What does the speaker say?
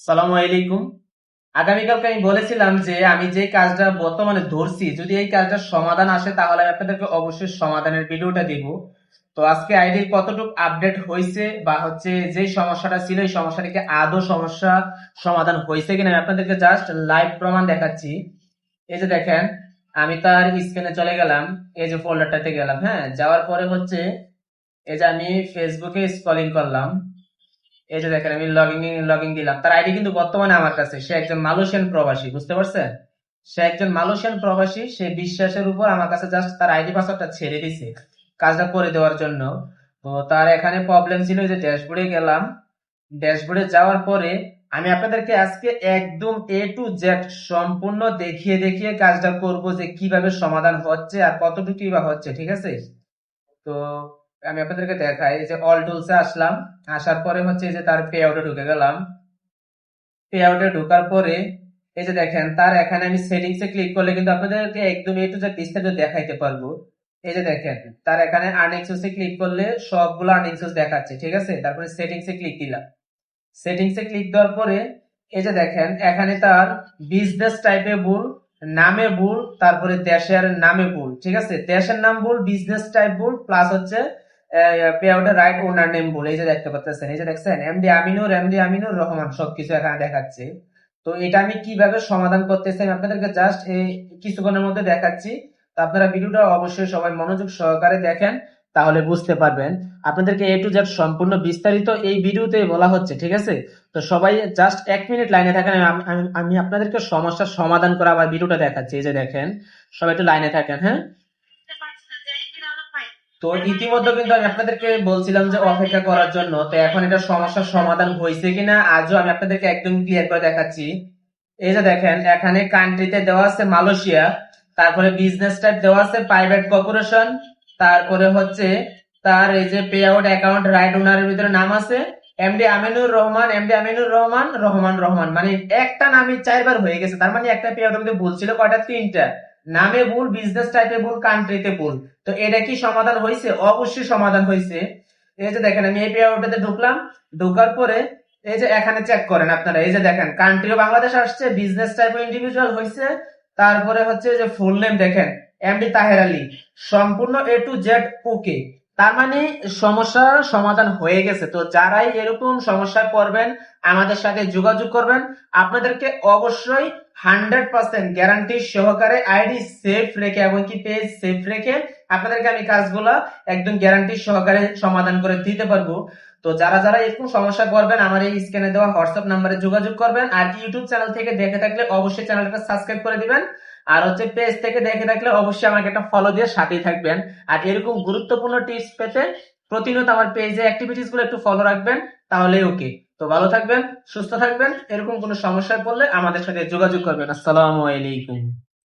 সালামু আলাইকুম। আগামীকালকে আমি বলেছিলাম যে আমি যে কাজটা বর্তমানে ধরছি, যদি এই কাজটার সমাধান আসে তাহলে আমি আপনাদেরকে অবশ্যই সমাধানের ভিডিওটা দিব। তো আজকে আইডির কতটুকু আপডেট হয়েছে বা হচ্ছে যে সমস্যাটা ছিল এই সমস্যাটিকে আদৌ সমস্যা সমাধান হয়েছে কিনা আমি আপনাদেরকে জাস্ট লাইভ প্রমাণ দেখাচ্ছি। এই যে দেখেন, আমি তার স্ক্রিনে চলে গেলাম, এই যে ফোল্ডারটাতে গেলাম, হ্যাঁ, যাওয়ার পরে হচ্ছে এই যে আমি ফেসবুকে স্ক্রলিং করলাম। এই যে দেখেন আমি লগইন দিলাম, তার আইডি কিন্তু বর্তমানে আমার কাছে। সে একজন মালয়েশিয়ান প্রবাসী, বুঝতে পারছেন? সে একজন মালয়েশিয়ান প্রবাসী, সে বিশ্বাসের উপর আমার কাছে জাস্ট তার আইডি পাসওয়ার্ডটা ছেড়ে দিছে কাজটা করে দেওয়ার জন্য। তো তার এখানে প্রবলেম ছিল যে ড্যাশবোর্ডে গেলাম। ড্যাশবোর্ডে যাওয়ার পরে আমি আপনাদেরকে আজকে একদম A to Z সম্পূর্ণ দেখিয়ে দেখিয়ে কাজটা করব, যে কিভাবে সমাধান হচ্ছে আর কতটুকুই বা হচ্ছে, ঠিক আছে? তো আমি আপনাদেরকে দেখাই, এই যে অল টুলসে আসলাম। আসার পরে হচ্ছে এই যে তার পে আউটে ঢুকে গেলাম। পে আউটে ঢোকার পরে এই যে দেখেন, তার এখানে আমি সেটিংসে ক্লিক করলে কিন্তু আপনাদেরকে একদম A to Z বিস্তারিত দেখাইতে পারবো। এই যে দেখেন, তার এখানে আর্নিং সোর্সে ক্লিক করলে সবগুলো আর্নিং সোর্স দেখাচ্ছে, ঠিক আছে? তারপরে সেটিংসে ক্লিক দিলাম। সেটিংসে ক্লিক দেওয়ার পরে এই যে দেখেন, এখানে তার বিজনেস টাইপে ভুল, নামে ভুল, তারপরে দেশের নামে ভুল, ঠিক আছে? দেশের নাম ভুল, বিজনেস টাইপ ভুল, প্লাস হচ্ছে পে আউটের রাইট ওনার নেম ভুল। এই যে দেখতে পাচ্ছেন, এই যে দেখছেন এমডি আমিনুর রহমান সবকিছু এখানে দেখাচ্ছে। তো এটা আমি কিভাবে সমাধান করতেছি আমি আপনাদেরকে জাস্ট এই কিছুক্ষণের মধ্যে দেখাচ্ছি। তো আপনারা ভিডিওটা অবশ্যই সবাই মনোযোগ সহকারে দেখেন, তাহলে বুঝতে পারবেন। আপনাদেরকে A to Z সম্পূর্ণ বিস্তারিত এই ভিডিওতে বলা হচ্ছে, ঠিক আছে? তো সবাই জাস্ট 1 মিনিট লাইনে থাকেন, আমি আপনাদেরকে সমস্যার সমাধান করা আবার ভিডিওটা দেখাচ্ছি। এই যে দেখেন, সবাই একটু লাইনে থাকেন, হ্যাঁ। তো ইতিমধ্যে কিন্তু আমি আপনাদেরকে বলছিলাম যে অপেক্ষা করার জন্য। তো এখন এটা সমস্যার সমাধান হয়েছে কিনা আজও আমি আপনাদেরকে একদম ক্লিয়ার করে দেখাচ্ছি। এই যে দেখেন, এখানে কান্ট্রিতে দেওয়া আছে মালয়েশিয়া, তারপরে বিজনেস টাইপ দেওয়া আছে প্রাইভেট কর্পোরেশন, তারপরে হচ্ছে তার এই যে পে আউট অ্যাকাউন্ট রাইট ওনারের ভিতরে নাম আছে এমডি আমিনুর রহমান রহমান রহমান, মানে একটা নামই 4বার হয়ে গেছে। তার মানে একটা পে আউটের মধ্যে ভুল ছিল কয়টা? 3টা। নামে ভুল, বিজনেস টাইপে ভুল, কান্ট্রিতে ভুল। তো এটা কি সমাধান হয়েছে? অবশ্যই সমাধান হয়েছে। এই যে দেখেন, আমি এই পে আউটটাতে ঢুকলাম। ঢোকার পরে এই যে এখানে চেক করেন আপনারা, এই যে দেখেন কান্ট্রিও বাংলাদেশ আসছে, বিজনেস টাইপ ইন্ডিভিজুয়াল হয়েছে, তারপরে হচ্ছে যে ফুল নেম দেখেন এমডি তাহের আলী, সম্পূর্ণ A to Z ওকে। তার মানে সমস্যার সমাধান হয়ে গেছে। তো যারাই এরকম সমস্যায় পড়বেন আমাদের সাথে যোগাযোগ করবেন। আপনাদেরকে অবশ্যই 100% গ্যারান্টি সহকারে আইডি সেফ রেখে এমনকি পেজ সেফ রেখে আপনাদেরকে আমি কাজগুলা একদম গ্যারান্টি সহকারে সমাধান করে দিতে পারবো। তো যারা যারা এরকম সমস্যা করবেন আমার এই স্ক্রিনে দেওয়া হোয়াটসঅ্যাপ নাম্বারে যোগাযোগ করবেন। আর ইউটিউব চ্যানেল থেকে দেখে থাকলে অবশ্যই চ্যানেলটা সাবস্ক্রাইব করে দিবেন। আর হচ্ছে পেজ থেকে দেখে থাকলে অবশ্যই আমাকে একটা ফলো দিয়ে সাথেই থাকবেন। আর এরকম গুরুত্বপূর্ণ টিপস পেতে প্রতিনিয়ত আমার পেজে অ্যাক্টিভিটিস গুলো একটু ফলো রাখবেন, তাহলে ওকে। তো ভালো থাকবেন, সুস্থ থাকবেন। এরকম কোনো সমস্যায় পড়লে আমাদের সাথে যোগাযোগ করবেন। আসসালামু আলাইকুম।